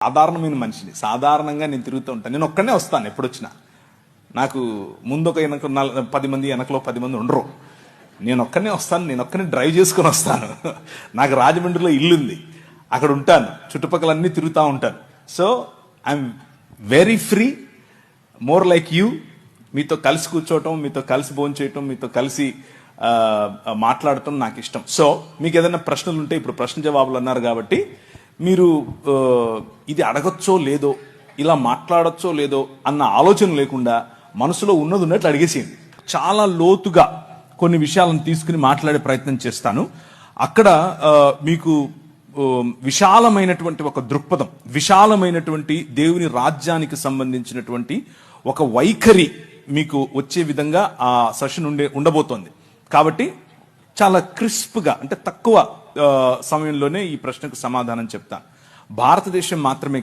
సాధారణమైన మనిషిని. సాధారణంగా నేను తిరుగుతూ ఉంటాను. నేను ఒక్కనే వస్తాను ఎప్పుడొచ్చినా. నాకు ముందు ఒక 10 మంది, వెనకలో 10 మంది ఉండరు. నేను ఒక్కనే వస్తాను. నేను ఒక్కనే డ్రైవ్ చేసుకుని వస్తాను. నాకు రాజమండ్రిలో ఇల్లుంది, అక్కడ ఉంటాను. చుట్టుపక్కల అన్నీ తిరుగుతూ ఉంటాను. So I'm very free, more like you. మీతో కలిసి కూర్చోవటం, మీతో కలిసి భోజనం చేయటం, మీతో కలిసి మాట్లాడటం నాకు ఇష్టం. సో మీకు ఏదైనా ప్రశ్నలు ఉంటే, ఇప్పుడు ప్రశ్న జవాబులు అన్నారు కాబట్టి మీరు ఇది అడగచ్చో లేదో, ఇలా మాట్లాడచ్చో లేదో అన్న ఆలోచన లేకుండా మనసులో ఉన్నది ఉన్నట్లు అడిగేసేయండి. చాలా లోతుగా కొన్ని విషయాలను తీసుకుని మాట్లాడే ప్రయత్నం చేస్తాను. అక్కడ మీకు విశాలమైనటువంటి ఒక దృక్పథం, విశాలమైనటువంటి దేవుని రాజ్యానికి సంబంధించినటువంటి ఒక వైఖరి మీకు వచ్చే విధంగా ఆ సెషన్ ఉండబోతోంది. కాబట్టి చాలా క్రిస్ప్గా, అంటే తక్కువ సమయంలోనే ఈ ప్రశ్నకు సమాధానం చెప్తాను. భారతదేశం మాత్రమే